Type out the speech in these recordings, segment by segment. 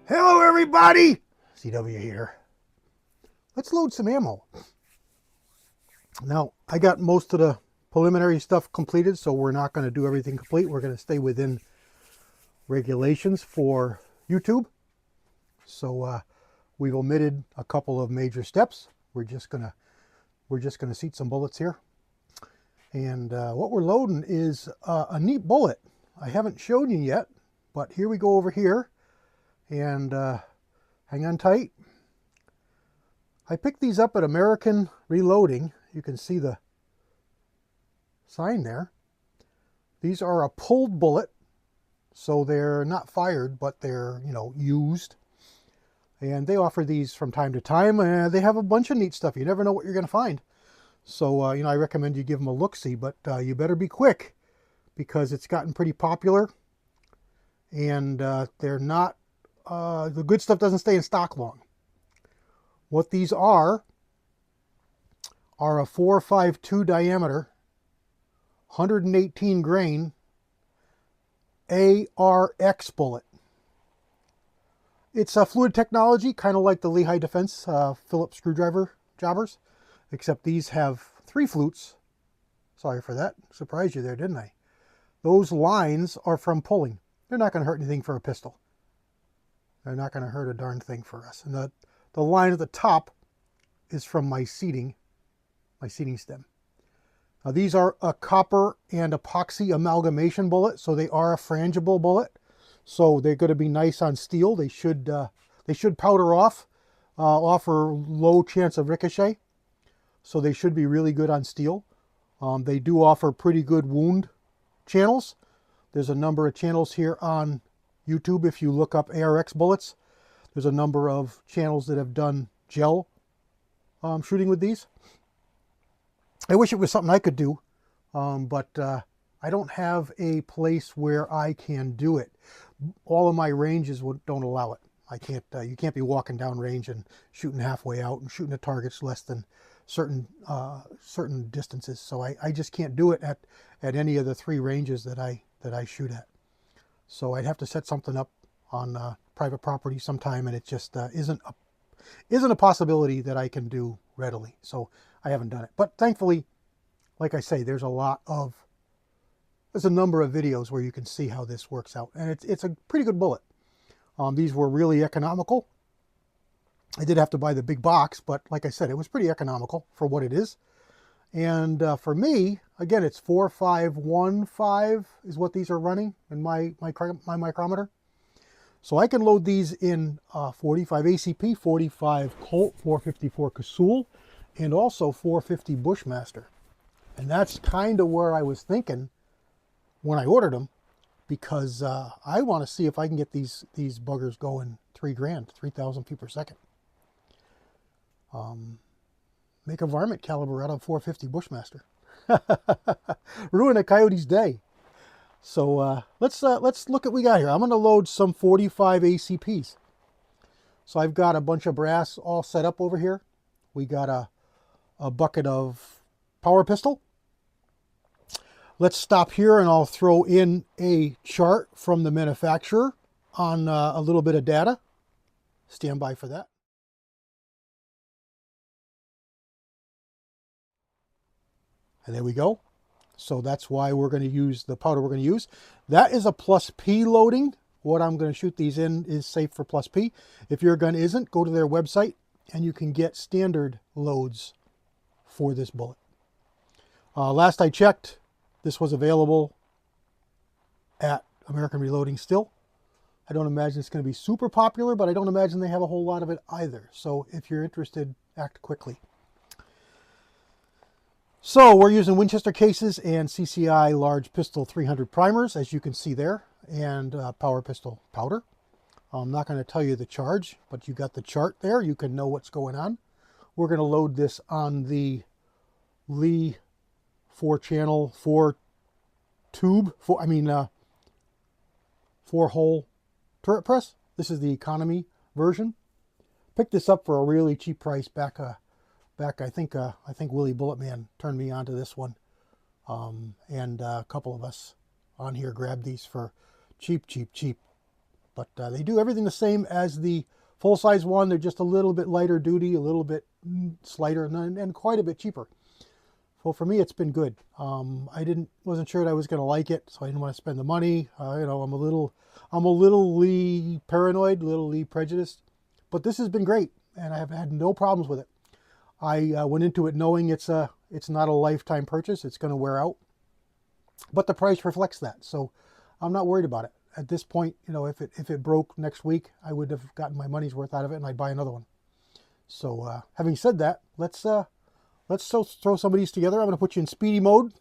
Hello everybody! CW here. Let's load some ammo. Now, I got most of the preliminary stuff completed, so we're not going to do everything complete. We're going to stay within regulations for YouTube. So we've omitted a couple of major steps. We're just gonna seat some bullets here. And what we're loading is a neat bullet. I haven't shown you yet, but here we go over here. And hang on tight. I picked these up at American Reloading. You can see the sign there. These are a pulled bullet, so they're not fired, but they're, used. And they offer these from time to time, and they have a bunch of neat stuff. You never know what you're going to find. So, I recommend you give them a look-see, but you better be quick because it's gotten pretty popular. And they're not, the good stuff doesn't stay in stock long. What these are a 4.52 diameter, 118 grain Arx bullet. It's a fluid technology, kind of like the Lehigh Defense Phillips screwdriver jobbers, except these have 3 flutes. Sorry for that. Surprised you there, didn't I? Those lines are from pulling. They're not going to hurt anything for a pistol. They're not going to hurt a darn thing for us. And the line at the top is from my seating stem. Now these are a copper and epoxy amalgamation bullet, so they are a frangible bullet. So they're going to be nice on steel. They should powder off, offer low chance of ricochet. So they should be really good on steel. They do offer pretty good wound channels. There's a number of channels here on YouTube. If you look up Arx bullets, there's a number of channels that have done gel shooting with these. I wish it was something I could do, but I don't have a place where I can do it. All of my ranges don't allow it. I can't. You can't be walking down range and shooting halfway out and shooting at targets less than certain distances. So I just can't do it at any of the 3 ranges that I shoot at. So I'd have to set something up on private property sometime, and it just isn't a possibility that I can do readily. So I haven't done it. But thankfully, like I say, there's a number of videos where you can see how this works out, and it's a pretty good bullet. These were really economical. I did have to buy the big box, but like I said, it was pretty economical for what it is. And for me, again, it's 4515 is what these are running in my micrometer. So I can load these in 45 ACP, 45 Colt, 454 Casull, and also 450 Bushmaster. And that's kind of where I was thinking when I ordered them, because I want to see if I can get these buggers going 3 grand, 3,000 feet per second. Make a varmint caliber out of 450 Bushmaster. Ruin a coyote's day. So let's look at what we got here. I'm going to load some 45 ACPs. So I've got a bunch of brass all set up over here. We got a bucket of power pistol. Let's stop here and I'll throw in a chart from the manufacturer on a little bit of data. Stand by for that. And there we go. So that's why we're going to use the powder we're going to use. That is a plus P loading. What I'm going to shoot these in is safe for plus P. If your gun isn't, go to their website and you can get standard loads for this bullet. Last I checked, this was available at American Reloading still. I don't imagine it's going to be super popular, but I don't imagine they have a whole lot of it either. So if you're interested, act quickly. So we're using Winchester cases and CCI large pistol 300 primers, as you can see there, and power pistol powder. I'm not going to tell you the charge, but you got the chart there. You can know what's going on. We're going to load this on the Lee 4-channel, 4-hole turret press. This is the economy version. Picked this up for a really cheap price back I think Willie Bulletman turned me onto this one, and a couple of us on here grabbed these for cheap. But they do everything the same as the full-size one. They're just a little bit lighter duty, a little bit slighter, and quite a bit cheaper. So for me, it's been good. I wasn't sure that I was going to like it, so I didn't want to spend the money. You know, I'm a little paranoid, a little prejudiced, but this has been great, and I have had no problems with it. I went into it knowing it's not a lifetime purchase. It's going to wear out, but the price reflects that, so I'm not worried about it. At this point, you know, if it broke next week, I would have gotten my money's worth out of it, and I'd buy another one. So having said that, let's throw some of these together. I'm going to put you in speedy mode,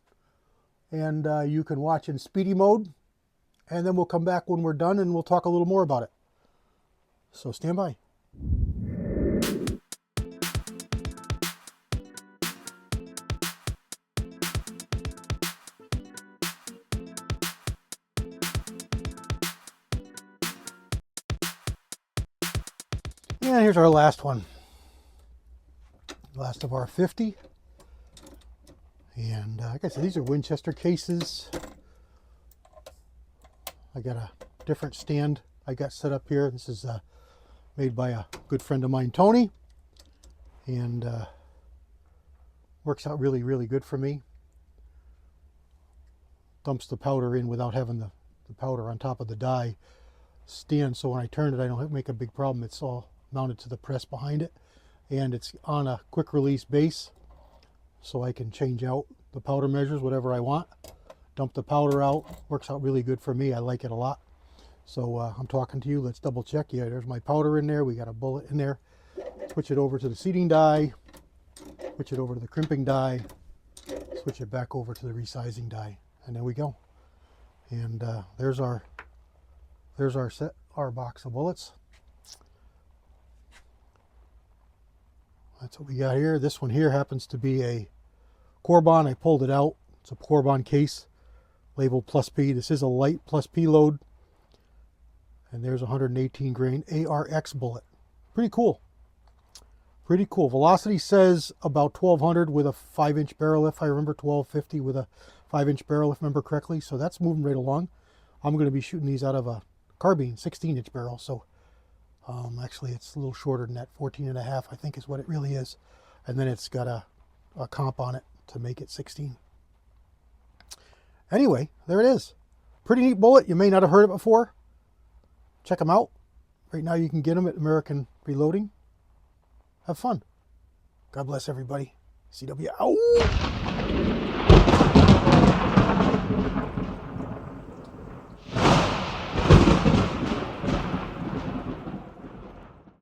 and you can watch in speedy mode, and then we'll come back when we're done and we'll talk a little more about it. So stand by. And here's our last one. Last of our 50. And like I said, these are Winchester cases. I got a different stand I got set up here. This is made by a good friend of mine, Tony. And works out really, really good for me. Dumps the powder in without having the powder on top of the die stand. So when I turn it, I don't make a big problem. It's all mounted to the press behind it, and it's on a quick release base, so I can change out the powder measures whatever I want. Dump the powder out. Works out really good for me. I like it a lot. So I'm talking to you. Let's double check. Yeah, there's my powder in there. We got a bullet in there. Switch it over to the seating die. Switch it over to the crimping die. Switch it back over to the resizing die, and there we go. And there's our box of bullets. That's what we got here. This one here happens to be a Corbon. I pulled it out. It's a Corbon case, labeled plus P. This is a light plus P load. And there's a 118 grain Arx bullet. Pretty cool. Pretty cool. Velocity says about 1200 with a 5-inch barrel, if I remember, 1250 with a 5-inch barrel, if I remember correctly. So that's moving right along. I'm going to be shooting these out of a carbine, 16-inch barrel. So actually, it's a little shorter than that, 14.5, I think is what it really is. And then it's got a comp on it to make it 16. Anyway, there it is. Pretty neat bullet. You may not have heard it before. Check them out. Right now you can get them at American Reloading. Have fun. God bless everybody. CW out.